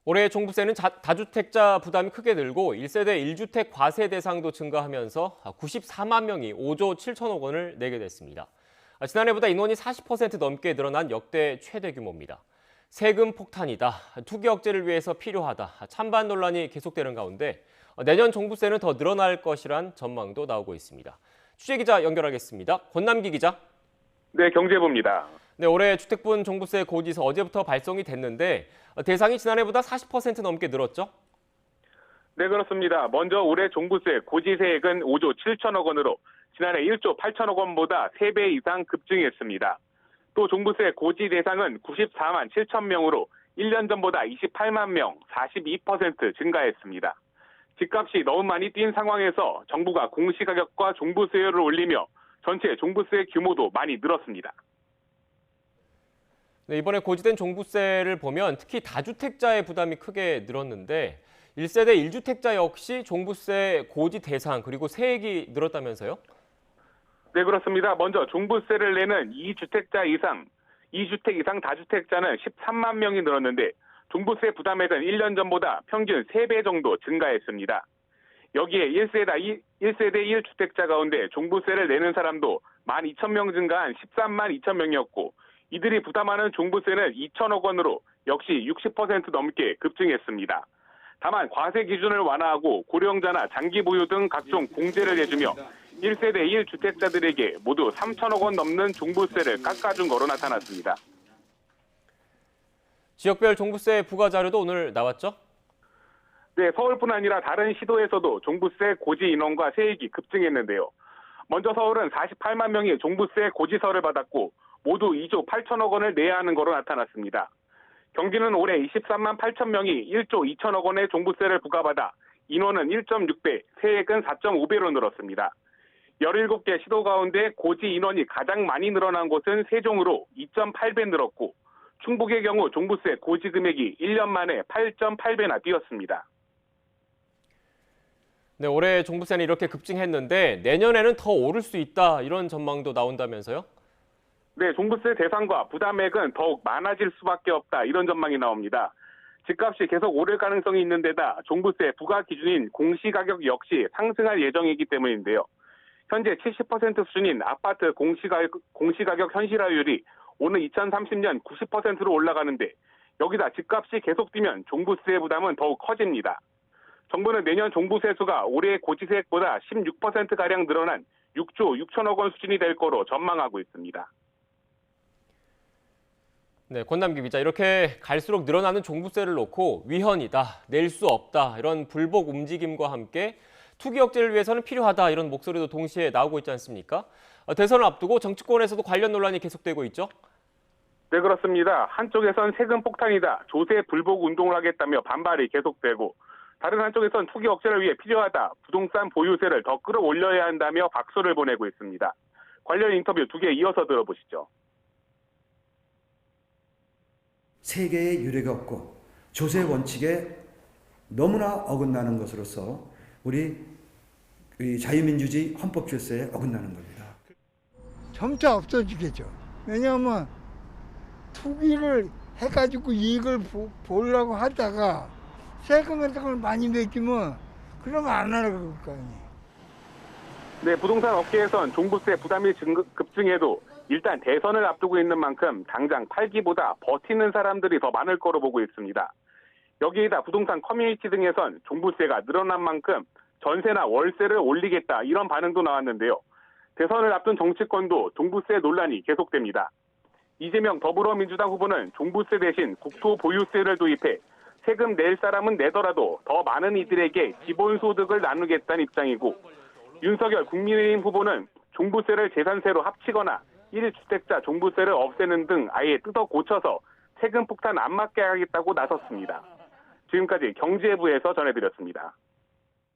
올해 종부세는 다주택자 부담이 크게 늘고 1세대 1주택 과세 대상도 증가하면서 94만 명이 5조 7천억 원을 내게 됐습니다. 지난해보다 인원이 40% 넘게 늘어난 역대 최대 규모입니다. 세금 폭탄이다, 투기 억제를 위해서 필요하다, 찬반 논란이 계속되는 가운데 내년 종부세는 더 늘어날 것이란 전망도 나오고 있습니다. 취재기자 연결하겠습니다. 권남기 기자. 네, 경제부입니다. 네, 올해 주택분 종부세 고지서 어제부터 발송이 됐는데 대상이 지난해보다 40% 넘게 늘었죠? 네, 그렇습니다. 먼저 올해 종부세 고지세액은 5조 7천억 원으로 지난해 1조 8천억 원보다 3배 이상 급증했습니다. 또 종부세 고지 대상은 94만 7천 명으로 1년 전보다 28만 명, 42% 증가했습니다. 집값이 너무 많이 뛴 상황에서 정부가 공시가격과 종부세율을 올리며 전체 종부세 규모도 많이 늘었습니다. 네, 이번에 고지된 종부세를 보면 특히 다주택자의 부담이 크게 늘었는데 1세대 1주택자 역시 종부세 고지 대상 그리고 세액이 늘었다면서요? 네, 그렇습니다. 먼저 종부세를 내는 2주택 이상 다주택자는 13만 명이 늘었는데 종부세 부담액은 1년 전보다 평균 3배 정도 증가했습니다. 여기에 1세대 1주택자 가운데 종부세를 내는 사람도 12,000명 증가한 13만 2천 명이었고 이들이 부담하는 종부세는 2천억 원으로 역시 60% 넘게 급증했습니다. 다만 과세 기준을 완화하고 고령자나 장기 보유 등 각종 공제를 해주며 1세대 1주택자들에게 모두 3천억 원 넘는 종부세를 깎아준 거로 나타났습니다. 지역별 종부세 부과 자료도 오늘 나왔죠? 네, 서울뿐 아니라 다른 시도에서도 종부세 고지 인원과 세액이 급증했는데요. 먼저 서울은 48만 명이 종부세 고지서를 받았고 모두 2조 8천억 원을 내야 하는 거로 나타났습니다. 경기는 올해 23만 8천 명이 1조 2천억 원의 종부세를 부과받아 인원은 1.6배, 세액은 4.5배로 늘었습니다. 17개 시도 가운데 고지 인원이 가장 많이 늘어난 곳은 세종으로 2.8배 늘었고 충북의 경우 종부세 고지 금액이 1년 만에 8.8배나 뛰었습니다. 네, 올해 종부세는 이렇게 급증했는데 내년에는 더 오를 수 있다 이런 전망도 나온다면서요? 네, 종부세 대상과 부담액은 더욱 많아질 수밖에 없다 이런 전망이 나옵니다. 집값이 계속 오를 가능성이 있는 데다 종부세 부과 기준인 공시가격 역시 상승할 예정이기 때문인데요. 현재 70% 수준인 아파트 공시가격 현실화율이 오는 2030년 90%로 올라가는데 여기다 집값이 계속 뛰면 종부세 부담은 더욱 커집니다. 정부는 내년 종부세 수가 올해 고지세액보다 16%가량 늘어난 6조 6천억 원 수준이 될 거로 전망하고 있습니다. 네, 권남기 기자. 이렇게 갈수록 늘어나는 종부세를 놓고 위헌이다, 낼 수 없다 이런 불복 움직임과 함께 투기 억제를 위해서는 필요하다 이런 목소리도 동시에 나오고 있지 않습니까? 대선을 앞두고 정치권에서도 관련 논란이 계속되고 있죠? 네, 그렇습니다. 한쪽에선 세금 폭탄이다, 조세 불복 운동을 하겠다며 반발이 계속되고 다른 한쪽에선 투기 억제를 위해 필요하다, 부동산 보유세를 더 끌어올려야 한다며 박수를 보내고 있습니다. 관련 인터뷰 2개 이어서 들어보시죠. 세계의 유례가 없고 조세 원칙에 너무나 어긋나는 것으로서 우리 자유민주주의 헌법 질서에 어긋나는 겁니다. 점차 없어지겠죠. 왜냐하면 투기를 해가지고 이익을 보려고 하다가 세금 같은 걸 많이 매기면 그러면 안 하려고 할 거 아니에요. 네, 부동산 업계에선 종부세 부담이 급증해도 일단 대선을 앞두고 있는 만큼 당장 팔기보다 버티는 사람들이 더 많을 거로 보고 있습니다. 여기에다 부동산 커뮤니티 등에선 종부세가 늘어난 만큼 전세나 월세를 올리겠다 이런 반응도 나왔는데요. 대선을 앞둔 정치권도 종부세 논란이 계속됩니다. 이재명 더불어민주당 후보는 종부세 대신 국토보유세를 도입해 세금 낼 사람은 내더라도 더 많은 이들에게 기본소득을 나누겠다는 입장이고 윤석열 국민의힘 후보는 종부세를 재산세로 합치거나 1주택자 종부세를 없애는 등 아예 뜯어 고쳐서 세금 폭탄 안 맞게 하겠다고 나섰습니다. 지금까지 경제부에서 전해드렸습니다.